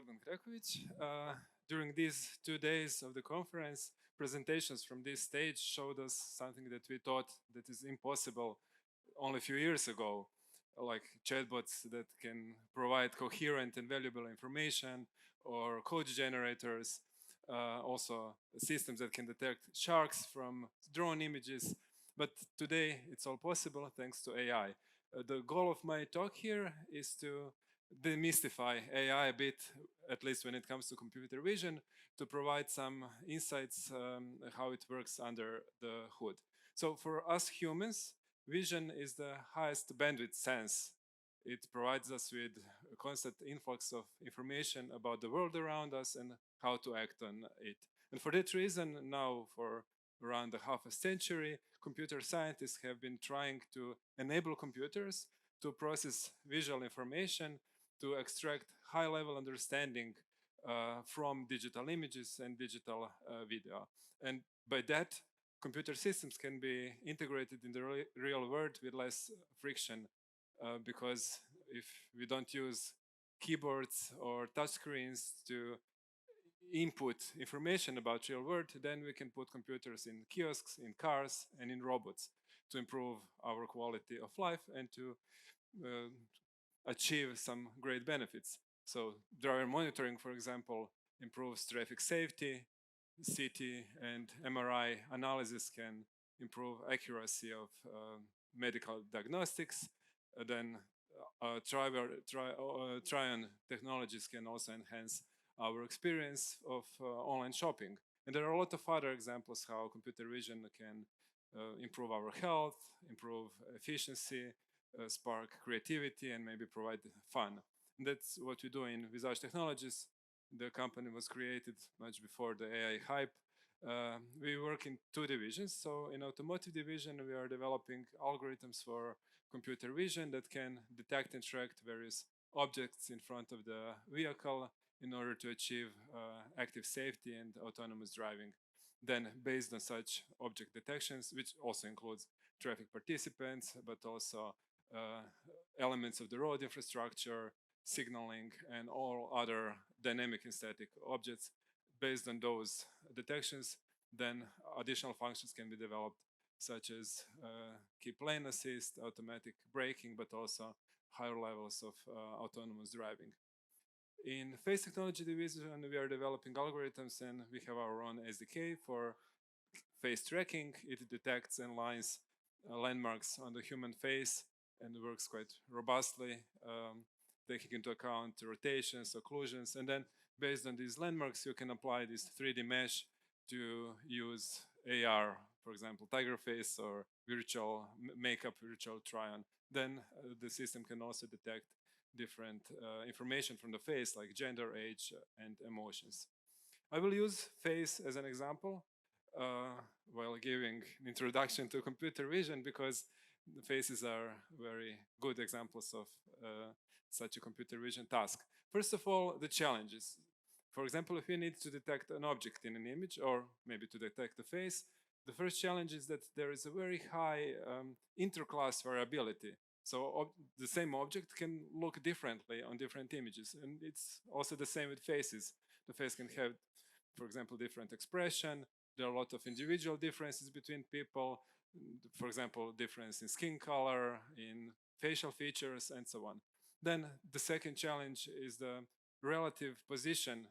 Gordan Kreković. During these 2 days of the conference, presentations from this stage showed us something that we thought that is impossible only a few years ago, like chatbots that can provide coherent and valuable information, or code generators, also systems that can detect sharks from drone images. But today it's all possible thanks to AI. The goal of my talk here is to demystify AI a bit, at least when it comes to computer vision, to provide some insights how it works under the hood. So for us humans, vision is the highest bandwidth sense. It provides us with a constant influx of information about the world around us and how to act on it. And for that reason, now for around a half a century, computer scientists have been trying to enable computers to process visual information, to extract high-level understanding from digital images and digital video. And by that, computer systems can be integrated in the real world with less friction, because if we don't use keyboards or touchscreens to input information about real world, then we can put computers in kiosks, in cars, and in robots to improve our quality of life and to uh, achieve some great benefits. So driver monitoring, for example, improves traffic safety. CT and MRI analysis can improve accuracy of medical diagnostics. Then Trion technologies can also enhance our experience of online shopping. And there are a lot of other examples how computer vision can improve our health, improve efficiency, spark creativity, and maybe provide fun. And that's what we do in Visage Technologies. The company was created much before the AI hype. We work in two divisions. So in automotive division, we are developing algorithms for computer vision that can detect and track various objects in front of the vehicle in order to achieve active safety and autonomous driving. Then based on such object detections, which also includes traffic participants, but also elements of the road infrastructure, signaling, and all other dynamic and static objects. Based on those detections, then additional functions can be developed, such as keep lane assist, automatic braking, but also higher levels of autonomous driving. In face technology division, we are developing algorithms, and we have our own SDK for face tracking. It detects and lines landmarks on the human face and works quite robustly, taking into account rotations, occlusions, and then based on these landmarks, you can apply this 3D mesh to use AR, for example, tiger face or virtual makeup, virtual try-on. Then the system can also detect different information from the face, like gender, age, and emotions. I will use face as an example while giving an introduction to computer vision, because the faces are very good examples of such a computer vision task. First of all, the challenges. For example, if you need to detect an object in an image, or maybe to detect a face, the first challenge is that there is a very high interclass variability. So the same object can look differently on different images. And it's also the same with faces. The face can have, for example, different expression. There are a lot of individual differences between people. For example, difference in skin color, in facial features, and so on. Then the second challenge is the relative position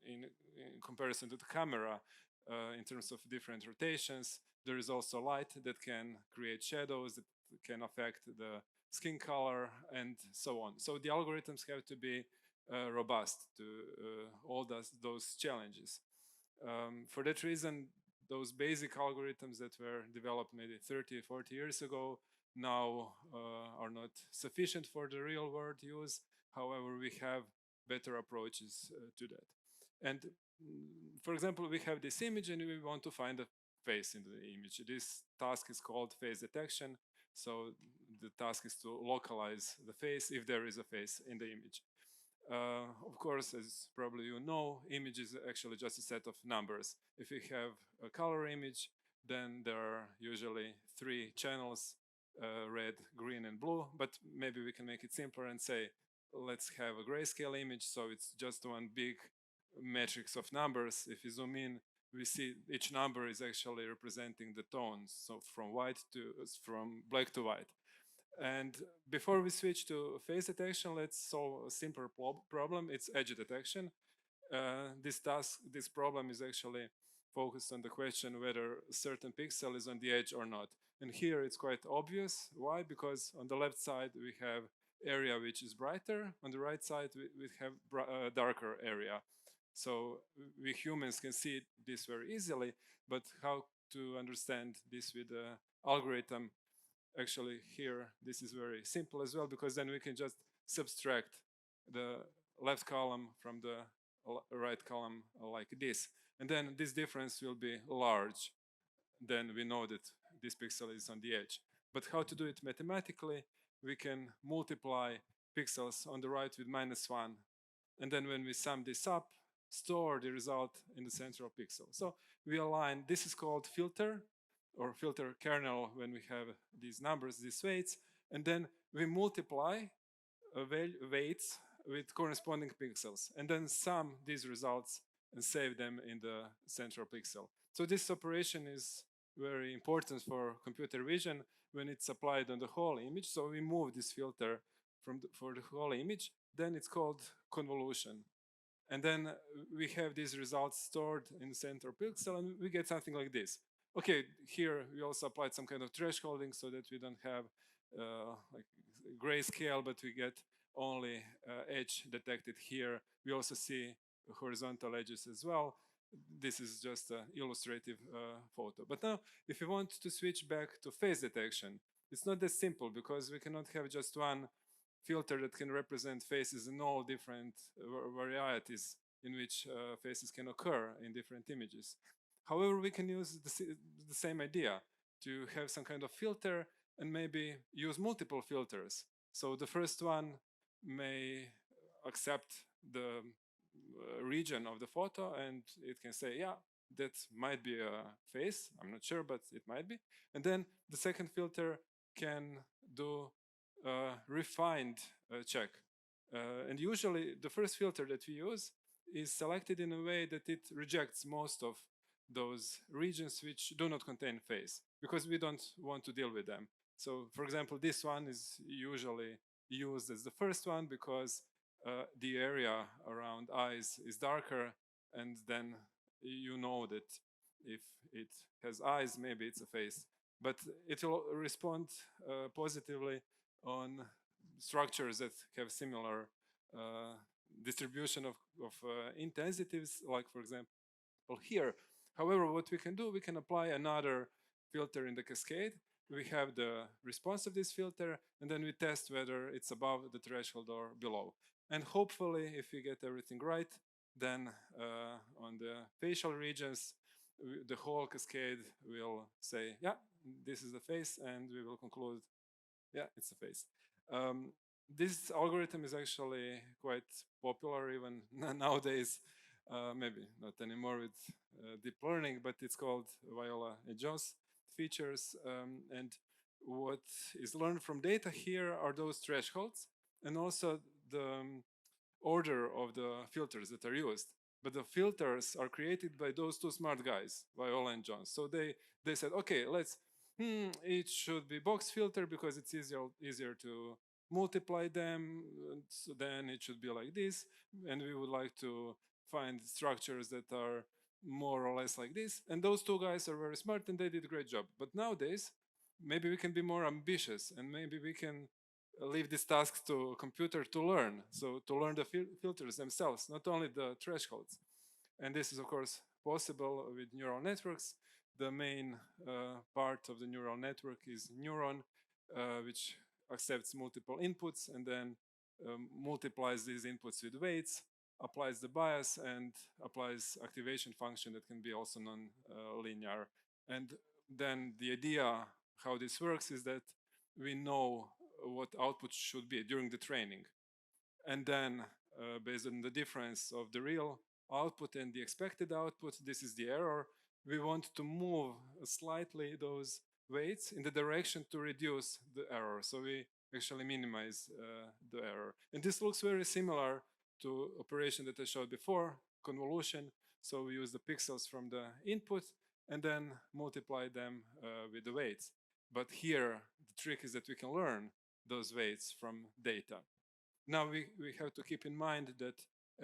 in comparison to the camera in terms of different rotations. There is also light that can create shadows, that can affect the skin color, and so on. So the algorithms have to be robust to all those challenges. For that reason, those basic algorithms that were developed maybe 30, 40 years ago now are not sufficient for the real world use. However, we have better approaches to that. And for example, we have this image and we want to find a face in the image. This task is called face detection. So the task is to localize the face if there is a face in the image. Of course, as probably you know, image is actually just a set of numbers. If we have a color image, then there are usually 3 channels, red, green, and blue. But maybe we can make it simpler and say let's have a grayscale image, so it's just one big matrix of numbers. If you zoom in, we see each number is actually representing the tones, so from black to white. And before we switch to face detection, let's solve a simpler problem. It's edge detection. This problem is actually focused on the question whether a certain pixel is on the edge or not. And here it's quite obvious. Why? Because on the left side we have area which is brighter. On the right side we have darker area. So we humans can see this very easily, but how to understand this with the algorithm? Actually here this is very simple as well, because then we can just subtract the left column from the right column like this, and then this difference will be large. Then we know that this pixel is on the edge. But how to do it mathematically? We can multiply pixels on the right with -1, and then when we sum this up, store the result in the central pixel. So we align, this is called filter or filter kernel when we have these numbers, these weights, and then we multiply weights with corresponding pixels, and then sum these results and save them in the central pixel. So this operation is very important for computer vision when it's applied on the whole image. So we move this filter for the whole image, then it's called convolution. And then we have these results stored in the center pixel, and we get something like this. Okay, here we also applied some kind of thresholding so that we don't have like grayscale, but we get only edge detected here. We also see horizontal edges as well. This is just an illustrative photo. But now, if you want to switch back to face detection, it's not that simple, because we cannot have just one filter that can represent faces in all different varieties in which faces can occur in different images. However, we can use the same idea to have some kind of filter and maybe use multiple filters. So the first one may accept the region of the photo, and it can say, yeah, that might be a face. I'm not sure, but it might be. And then the second filter can do a refined check. And usually the first filter that we use is selected in a way that it rejects most of those regions which do not contain face, because we don't want to deal with them. So for example, this one is usually used as the first one because the area around eyes is darker, and then you know that if it has eyes, maybe it's a face. But it will respond positively on structures that have similar distribution of intensities, like for example here. However, what we can do, we can apply another filter in the cascade. We have the response of this filter, and then we test whether it's above the threshold or below. And hopefully, if we get everything right, then on the facial regions, the whole cascade will say, yeah, this is the face, and we will conclude, yeah, it's the face. This algorithm is actually quite popular even nowadays. Maybe not anymore with deep learning, but it's called Viola and Joss features. And what is learned from data here are those thresholds, and also the order of the filters that are used. But the filters are created by those two smart guys, Viola and Jones. So they said, okay, it should be box filter because it's easier to multiply them. So then it should be like this, and we would like to find structures that are more or less like this. And those two guys are very smart, and they did a great job. But nowadays, maybe we can be more ambitious, and maybe we can leave these tasks to a computer to learn. So to learn the filters themselves, not only the thresholds. And this is of course possible with neural networks. The main part of the neural network is neuron, which accepts multiple inputs and then multiplies these inputs with weights, applies the bias, and applies activation function that can be also non-linear. And then the idea how this works is that we know what output should be during the training. And then based on the difference of the real output and the expected output, this is the error. We want to move slightly those weights in the direction to reduce the error. So we actually minimize the error. And this looks very similar to operation that I showed before, convolution. So we use the pixels from the input and then multiply them with the weights. But here, the trick is that we can learn those weights from data. Now we have to keep in mind that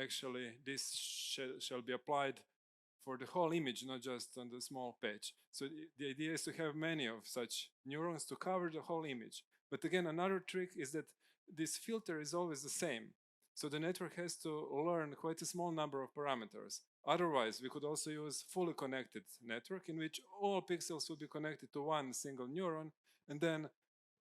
actually this shall be applied for the whole image, not just on the small patch. So the idea is to have many of such neurons to cover the whole image. But again, another trick is that this filter is always the same. So the network has to learn quite a small number of parameters. Otherwise, we could also use fully connected network in which all pixels would be connected to one single neuron, and then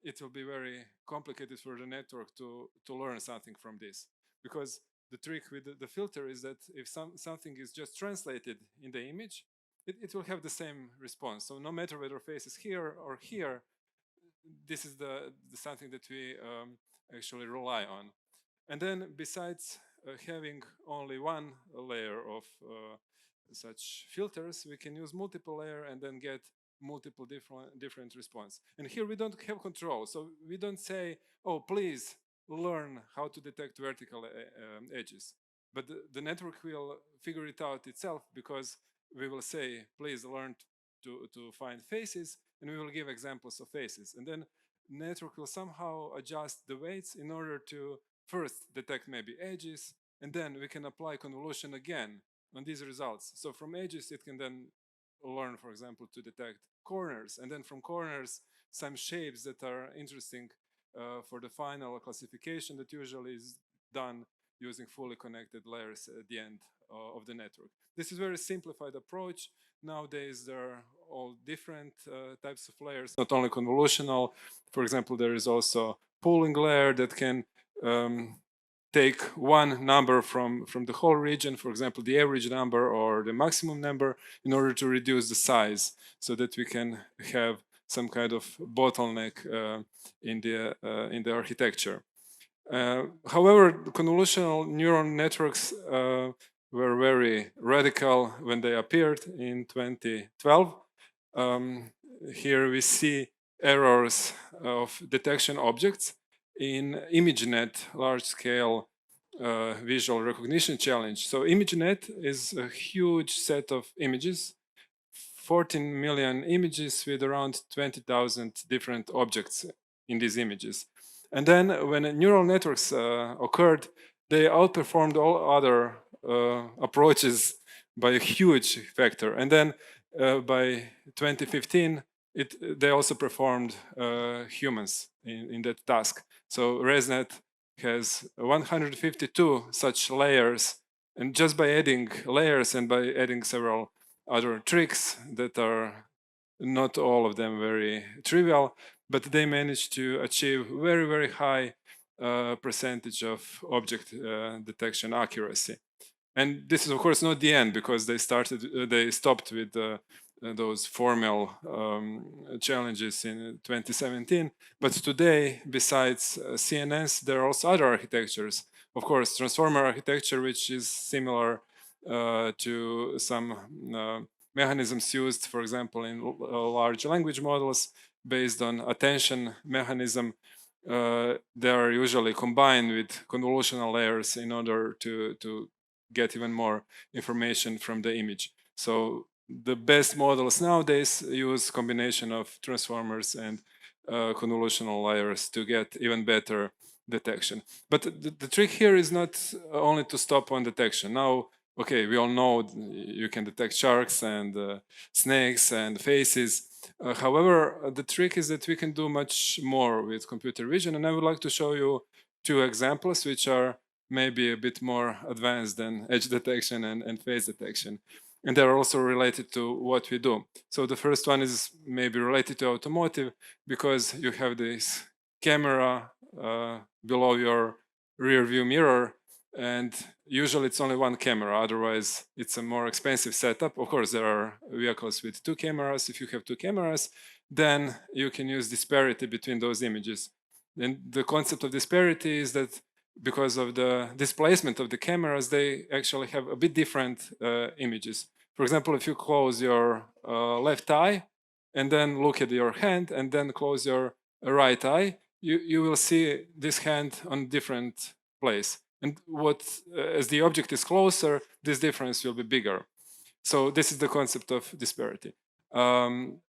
it will be very complicated for the network to learn something from this. Because the trick with the filter is that if something is just translated in the image, it will have the same response. So no matter whether face is here or here, this is the something that we actually rely on. And then besides having only one layer of such filters, we can use multiple layer and then get multiple different response. And here we don't have control. So we don't say, oh, please learn how to detect vertical edges. But the network will figure it out itself, because we will say, please learn to find faces, and we will give examples of faces. And then network will somehow adjust the weights in order to first detect maybe edges, and then we can apply convolution again on these results. So from edges, it can then learn, for example, to detect corners, and then from corners, some shapes that are interesting for the final classification that usually is done using fully connected layers at the end of the network. This is a very simplified approach. Nowadays, there are all different types of layers, not only convolutional. For example, there is also pooling layer that can take one number from the whole region, for example, the average number or the maximum number, in order to reduce the size, so that we can have some kind of bottleneck in the architecture. However, convolutional neural networks were very radical when they appeared in 2012. Here we see errors of detection objects in ImageNet large-scale visual recognition challenge. So ImageNet is a huge set of images, 14 million images with around 20,000 different objects in these images. And then when neural networks occurred, they outperformed all other approaches by a huge factor. And then by 2015, they also performed humans in that task. So ResNet has 152 such layers, and just by adding layers and by adding several other tricks that are not all of them very trivial, but they managed to achieve very, very high percentage of object detection accuracy. And this is, of course, not the end, because they stopped with those formal challenges in 2017. But today, besides CNS, there are also other architectures. Of course, transformer architecture, which is similar to some mechanisms used, for example, in large language models based on attention mechanism. They are usually combined with convolutional layers in order to get even more information from the image. So the best models nowadays use combination of transformers and convolutional layers to get even better detection. But the trick here is not only to stop on detection. Now, okay, we all know you can detect sharks and snakes and faces. However, the trick is that we can do much more with computer vision, and I would like to show you two examples which are maybe a bit more advanced than edge detection and face detection. And they're also related to what we do. So the first one is maybe related to automotive, because you have this camera below your rear view mirror, and usually it's only one camera, otherwise it's a more expensive setup. Of course, there are vehicles with two cameras. If you have two cameras, then you can use disparity between those images. And the concept of disparity is that because of the displacement of the cameras, they actually have a bit different images. For example, if you close your left eye and then look at your hand and then close your right eye, you will see this hand on different place. And as the object is closer, this difference will be bigger. So this is the concept of disparity. And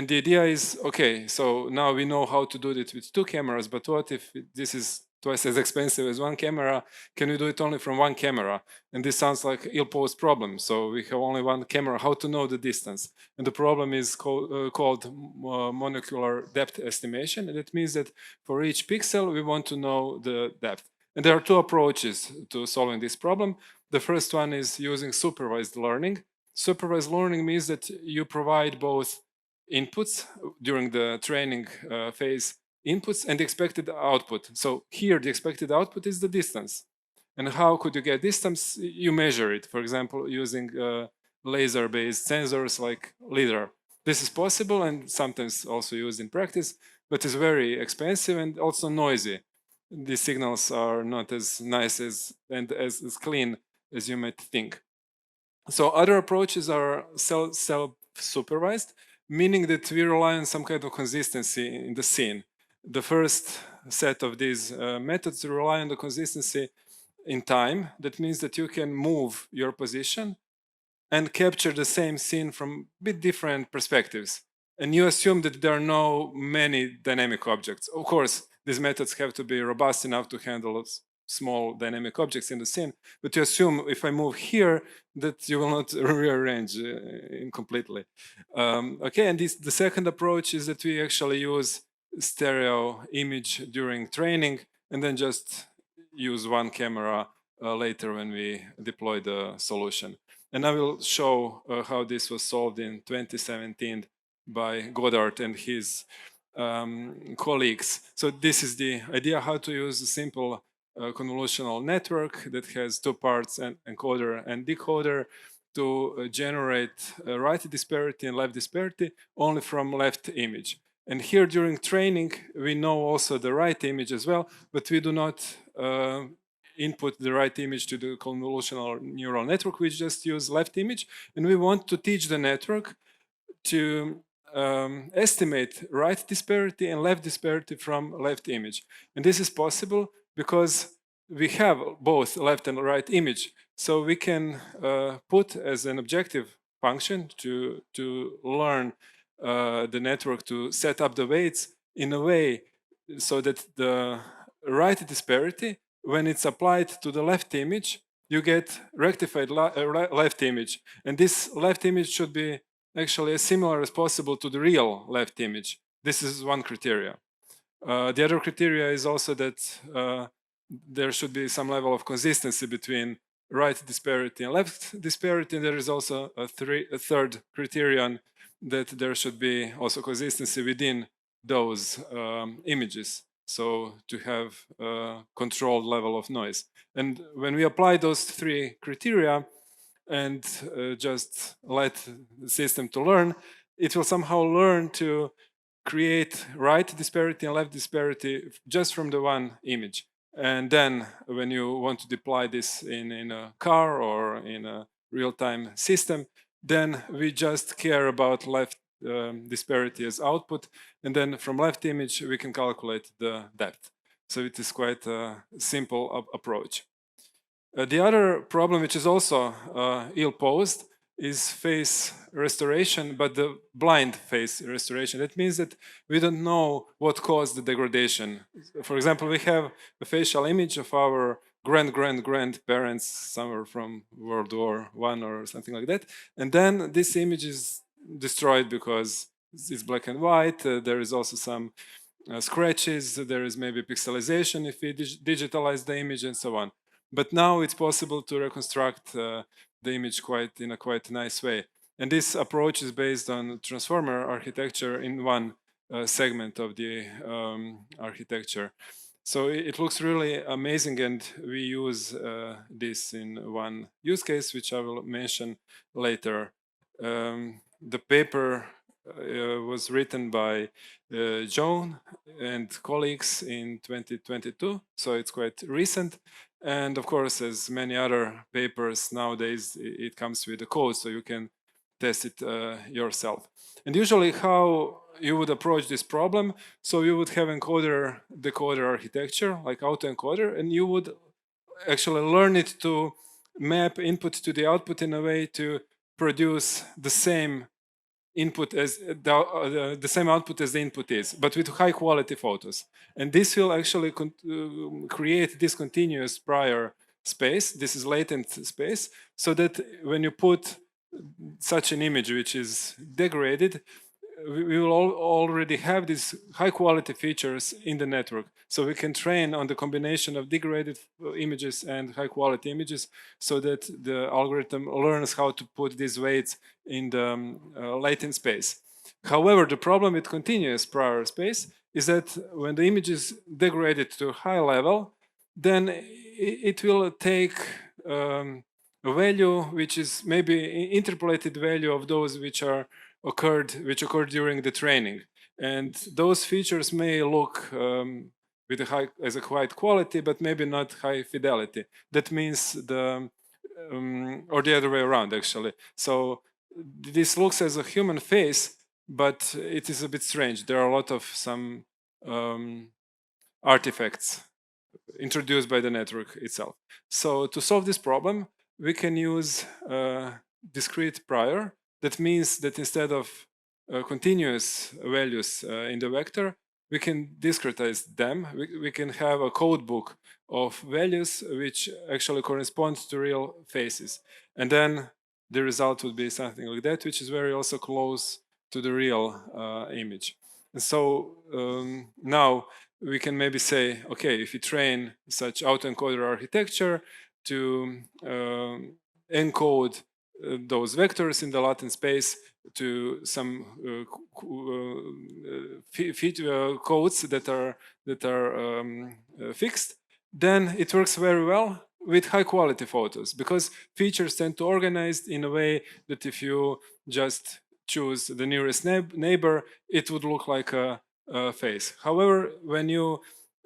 the idea is, okay, so now we know how to do it with 2 cameras, but what if this is twice as expensive as 1 camera? Can we do it only from 1 camera? And this sounds like ill-posed problem. So we have only 1 camera, how to know the distance? And the problem is called molecular depth estimation. And it means that for each pixel, we want to know the depth. And there are 2 approaches to solving this problem. The first one is using supervised learning. Supervised learning means that you provide both inputs during the training phase, inputs and the expected output. So here the expected output is the distance. And how could you get distance? You measure it, for example, using laser-based sensors like LiDAR. This is possible and sometimes also used in practice, but it's very expensive and also noisy. These signals are not as nice and as clean as you might think. So other approaches are self-supervised, meaning that we rely on some kind of consistency in the scene. The first set of these methods rely on the consistency in time. That means that you can move your position and capture the same scene from a bit different perspectives. And you assume that there are no many dynamic objects. Of course, these methods have to be robust enough to handle small dynamic objects in the scene, but you assume if I move here that you will not rearrange incompletely. Okay, and the second approach is that we actually use stereo image during training and then just use 1 camera later when we deploy the solution. And I will show how this was solved in 2017 by Gordan and his colleagues. So this is the idea how to use a simple convolutional network that has 2 parts, an encoder and decoder, to generate right disparity and left disparity only from left image. And here during training, we know also the right image as well, but we do not input the right image to the convolutional neural network. We just use left image, and we want to teach the network to estimate right disparity and left disparity from left image. And this is possible because we have both left and right image. So we can put as an objective function to learn the network to set up the weights in a way so that the right disparity, when it's applied to the left image, you get rectified left image. And this left image should be actually as similar as possible to the real left image. This is one criteria. The other criteria is also that there should be some level of consistency between right disparity and left disparity. And there is also a third criterion that there should be also consistency within those images. So to have a controlled level of noise. And when we apply those 3 criteria and just let the system to learn, it will somehow learn to create right disparity and left disparity just from the 1 image. And then when you want to deploy this in a car or in a real-time system, then we just care about left disparity as output. And then from left image, we can calculate the depth. So it is quite a simple approach. The other problem, which is also ill-posed, is phase restoration, but the blind phase restoration. That means that we don't know what caused the degradation. For example, we have a facial image of our grandparents somewhere from World War I or something like that. And then this image is destroyed because it's black and white. There is also some scratches. There is maybe pixelization if we digitalize the image and so on. But now it's possible to reconstruct the image in a quite nice way. And this approach is based on transformer architecture in 1 segment of the architecture. So it looks really amazing, and we use this in 1 use case, which I will mention later. The paper was written by Joan and colleagues in 2022, so it's quite recent. And of course, as many other papers nowadays, it comes with a code, so you can test it yourself. And usually how you would approach this problem, so you would have encoder decoder architecture like autoencoder, and you would actually learn it to map input to the output in a way to produce the same input as the same output as the input is, but with high quality photos. And this will actually create this continuous prior space. This is latent space, so that when you put such an image which is degraded, we will already have these high quality features in the network. So we can train on the combination of degraded images and high quality images, so that the algorithm learns how to put these weights in the latent space. However, the problem with continuous prior space is that when the image is degraded to a high level, then it will take a value which is maybe interpolated value of those which occurred during the training, and those features may look with a high quality, but maybe not high fidelity. That means or the other way around actually. So this looks as a human face, but it is a bit strange. There are a lot of some artifacts introduced by the network itself. So to solve this problem, we can use discrete prior. That means that instead of continuous values in the vector, we can discretize them. We can have a code book of values which actually correspond to real faces. And then the result would be something like that, which is very also close to the real image. And so now we can maybe say, okay, if you train such autoencoder architecture to encode those vectors in the latent space to some codes that are fixed, then it works very well with high quality photos, because features tend to organize in a way that if you just choose the nearest neighbor, it would look like a face. However, when you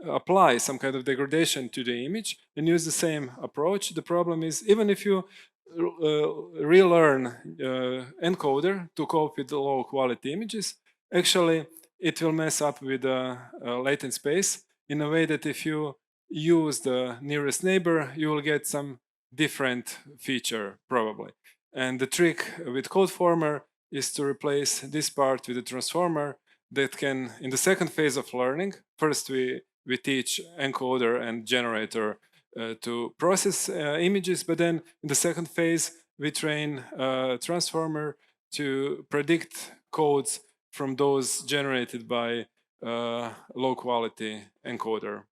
apply some kind of degradation to the image and use the same approach, the problem is, even if you relearn encoder to cope with the low quality images, actually it will mess up with the latent space in a way that if you use the nearest neighbor, you will get some different feature probably. And the trick with CodeFormer is to replace this part with a transformer that can, in the second phase of learning, first we teach encoder and generator to process images, but then in the second phase we train a transformer to predict codes from those generated by low quality encoder.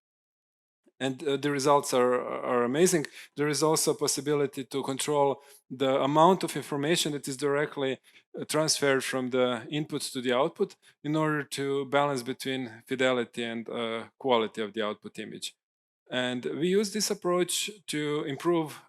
And the results are amazing. There is also a possibility to control the amount of information that is directly transferred from the input to the output in order to balance between fidelity and quality of the output image. And we use this approach to improve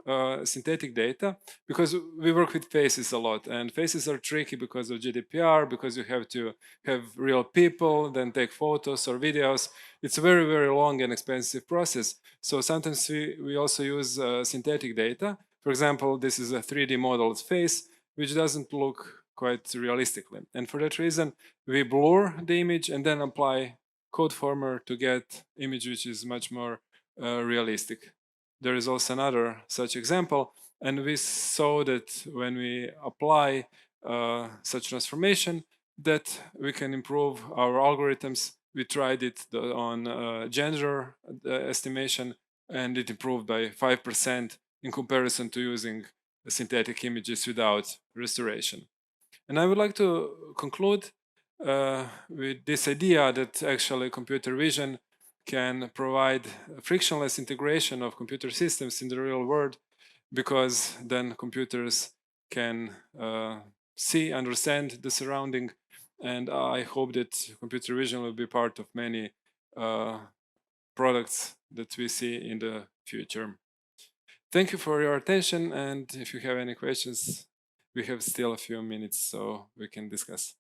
synthetic data, because we work with faces a lot, and faces are tricky because of GDPR, because you have to have real people, then take photos or videos. It's a very, very long and expensive process. So sometimes we also use synthetic data. For example, this is a 3D modeled face, which doesn't look quite realistically. And for that reason, we blur the image and then apply CodeFormer to get image which is much more realistic. There is also another such example, and we saw that when we apply such transformation, that we can improve our algorithms. We tried it on gender estimation, and it improved by 5% in comparison to using synthetic images without restoration. And I would like to conclude with this idea that actually computer vision can provide frictionless integration of computer systems in the real world, because then computers can see, understand the surrounding, and I hope that computer vision will be part of many products that we see in the future. Thank you for your attention, and if you have any questions, we have still a few minutes so we can discuss.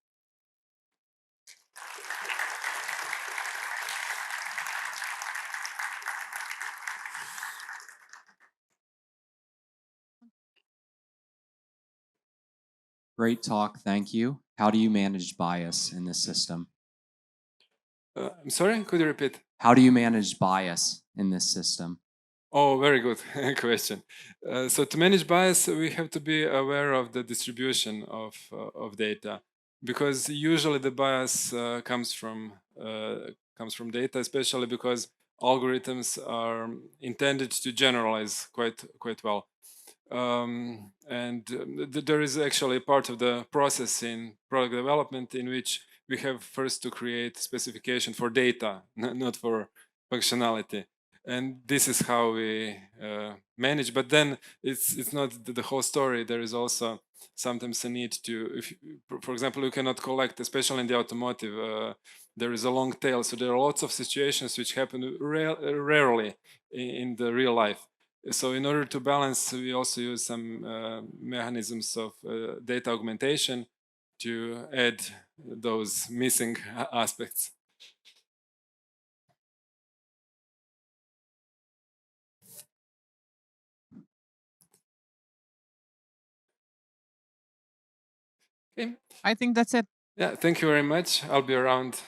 Great talk, thank you. How do you manage bias in this system? I'm sorry, could you repeat? How do you manage bias in this system? Oh, very good question. So to manage bias, we have to be aware of the distribution of data, because usually the bias comes from data, especially because algorithms are intended to generalize quite well. There is actually a part of the process in product development in which we have first to create specification for data, not for functionality, and this is how we manage. But then it's not the whole story. There is also sometimes a need to, if for example, you cannot collect, especially in the automotive, there is a long tail, so there are lots of situations which happen rarely in the real life. So in order to balance, we also use some mechanisms of data augmentation to add those missing aspects. Okay. I think that's it. Yeah, thank you very much. I'll be around